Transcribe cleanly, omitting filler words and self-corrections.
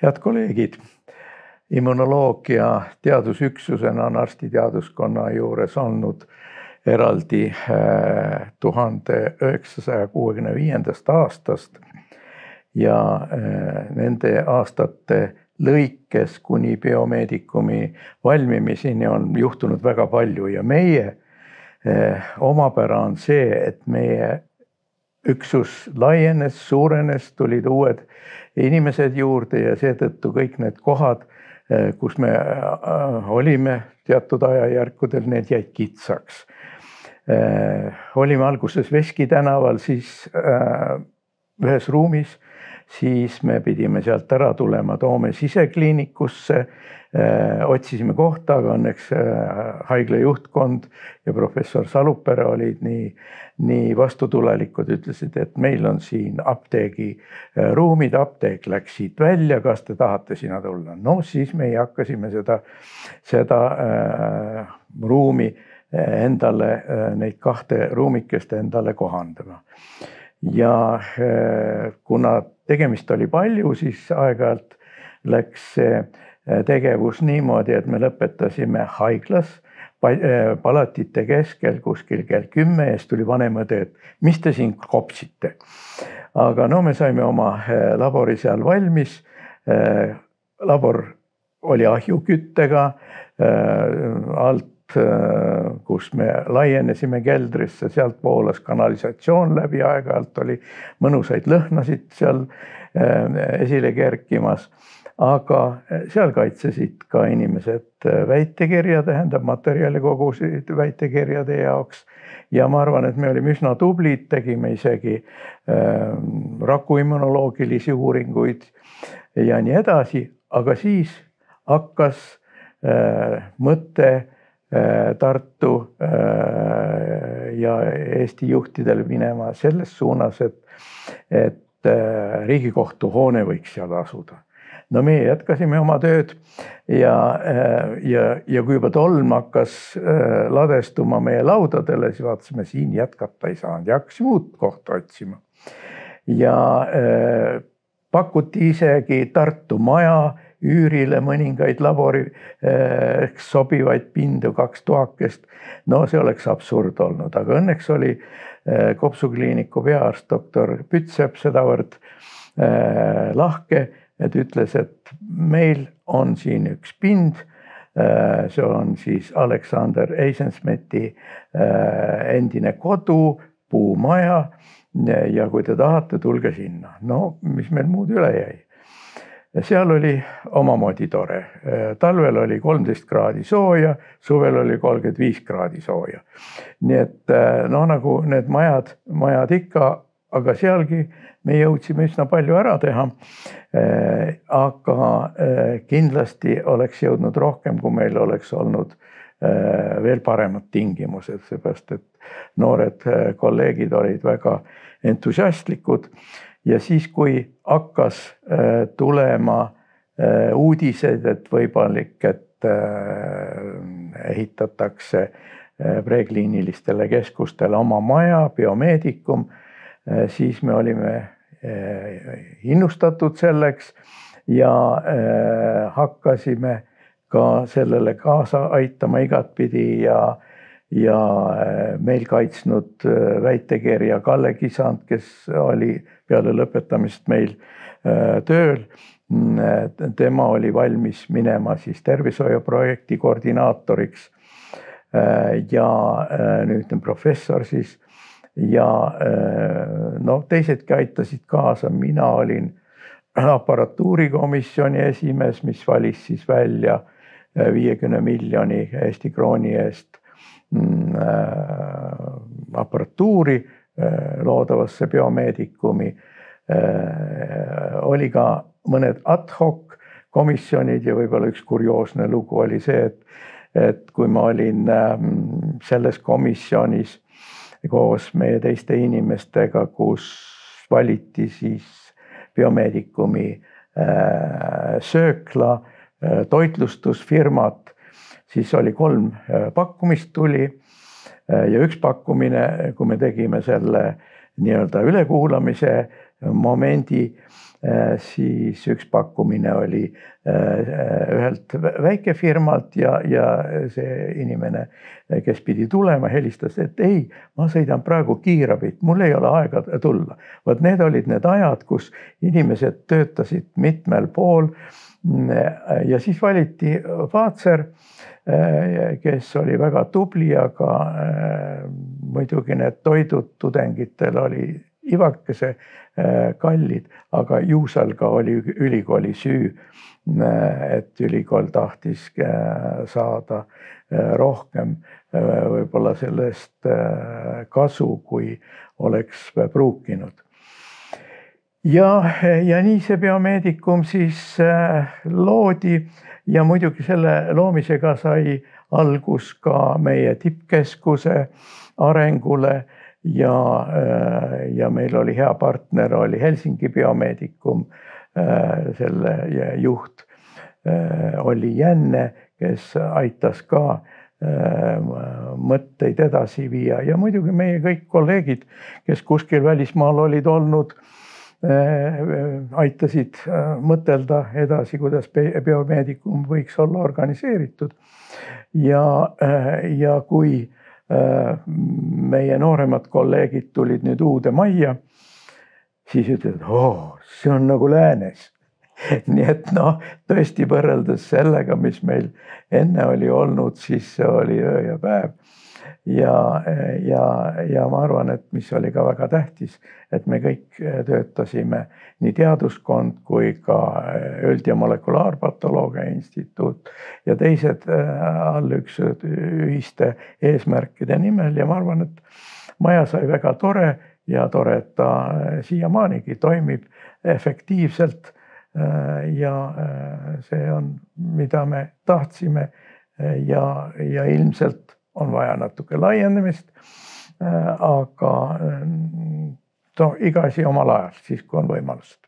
Head kolleegid, immunoloogia teadusüksusena on arstiteaduskonna juures olnud eraldi 1965. aastast ja nende aastate lõikes kuni biomeedikumi valmimiseni on juhtunud väga palju ja meie omapära on see, et meie üksus laienes, suurenes, tulid uued inimesed juurde ja seetõttu kõik need kohad, kus me olime teatud ajajärkudel, need jäid kitsaks. Olime alguses Veski tänaval, siis ühes ruumis, siis me pidime sealt ära tulema Toome sisekliinikusse, otsisime kohta, aga õnneks haigla juhtkond ja professor Salupere olid nii vastutulelikud, ütlesid, et meil on siin apteegi ruumid, apteek läks siit välja, kas te tahate sinna tulla? No siis me hakkasime seda ruumi endale, neid kahte ruumikest endale kohandama. Ja kuna tegemist oli palju, siis aeg-ajalt läks see tegevus niimoodi, et me lõpetasime haiglas palatite keskel kuskil kell 10 ja siis tuli vanemõde, et mis te siin kopsite. Aga no me saime oma labori seal valmis. Labor oli ahjuküttega alt, kus me laienesime keldrisse, sealt voolas kanalisatsioon läbi, aeg-ajalt oli mõnusaid lõhnasid seal esile kerkimas. Aga seal kaitsesid ka inimesed väitekirja, tähendab materjali kogusid väitekirjade jaoks. Ja ma arvan, et me olime üsna tublid, tegime isegi rakuimmunoloogilisi uuringuid ja nii edasi. Aga siis hakkas mõte Tartu ja Eesti juhtidel minema selles suunas, et Riigikohtu hoone võiks seal asuda. No me jätkasime oma tööd ja kui juba tolm hakkas ladestuma meie laudadele, siis vaatasime, siin jätkata ei saanud ja hakkasime uut kohta otsima. Ja pakuti isegi Tartu maja üürile mõningaid labori sobivaid pindu, 2 tuhakest. No see oleks absurd olnud, aga õnneks oli Kopsukliiniku peaarst doktor Pütsepp sedavõrd lahke, et ütles, et meil on siin üks pind, see on siis Alexander Eisenschmidti endine kodu, puumaja ja kui te tahate, tulge sinna. No mis meil muud üle jäi? Seal oli omamoodi tore. Talvel oli 13 kraadi sooja, suvel oli 35 kraadi sooja. Nii et no nagu need majad ikka, aga sealgi me jõudsime üsna palju ära teha. Aga kindlasti oleks jõudnud rohkem, kui meil oleks olnud veel paremad tingimused, seepärast et noored kolleegid olid väga entusiastlikud. Ja siis, kui hakkas tulema uudised, et võimalik, et ehitatakse prekliinilistele keskustele oma maja, biomeedikum, siis me olime innustatud selleks ja hakkasime ka sellele kaasa aitama igatpidi ja meil kaitsnud väitekirja Kalle Kisand, kes oli peale lõpetamist meil tööl. Tema oli valmis minema siis tervishoiuprojekti koordinaatoriks ja nüüd on professor siis. Ja no teisedki aitasid kaasa, mina olin aparatuurikomisjoni esimees, mis valis siis välja 50 miljoni Eesti krooni eest aparatuuri loodavasse biomeedikumi. Oli ka mõned ad hoc komisjonid ja võib-olla üks kurioosne lugu oli see, et kui ma olin selles komisjonis koos meie teiste inimestega, kus valiti siis biomeedikumi söökla, toitlustusfirmat, siis oli 3 pakkumist tuli ja üks pakkumine, kui me tegime selle nii-öelda ülekuulamise momendi, siis üks pakkumine oli ühelt väikefirmalt ja see inimene, kes pidi tulema, helistas, et ei, ma sõidan praegu kiirabit, mul ei ole aega tulla. Vot need olid need ajad, kus inimesed töötasid mitmel pool ja siis valiti Fazer, kes oli väga tubli, aga muidugi need toidud tudengitel oli ivakese kallid, aga ju seal ka oli ülikooli süü, et ülikool tahtis saada rohkem võib-olla sellest kasu, kui oleks pruukinud. Ja nii see biomeedikum siis loodi ja muidugi selle loomisega sai algus ka meie tippkeskuse arengule ja meil oli hea partner, oli Helsingi biomeedikum, selle juht oli Jänne, kes aitas ka mõtteid edasi viia ja muidugi meie kõik kolleegid, kes kuskil välismaal olid olnud, aitasid mõtelda edasi, kuidas biomeedikum võiks olla organiseeritud ja kui meie nooremad kolleegid tulid nüüd uude majja, siis ütlesid, see on nagu läänes. Nii et tõesti võrreldes sellega, mis meil enne oli olnud, siis see oli öö ja päev. Ja ma arvan, et mis oli ka väga tähtis, et me kõik töötasime nii teaduskond kui ka üld- ja molekulaarpatoloogia instituut ja teised allüksused ühiste eesmärkide nimel ja ma arvan, et maja sai väga tore ja tore, et ta siiamaanigi toimib efektiivselt ja see on, mida me tahtsime ja ilmselt on vaja natuke laienemist, aga iga asi omal ajal, siis kui on võimalust.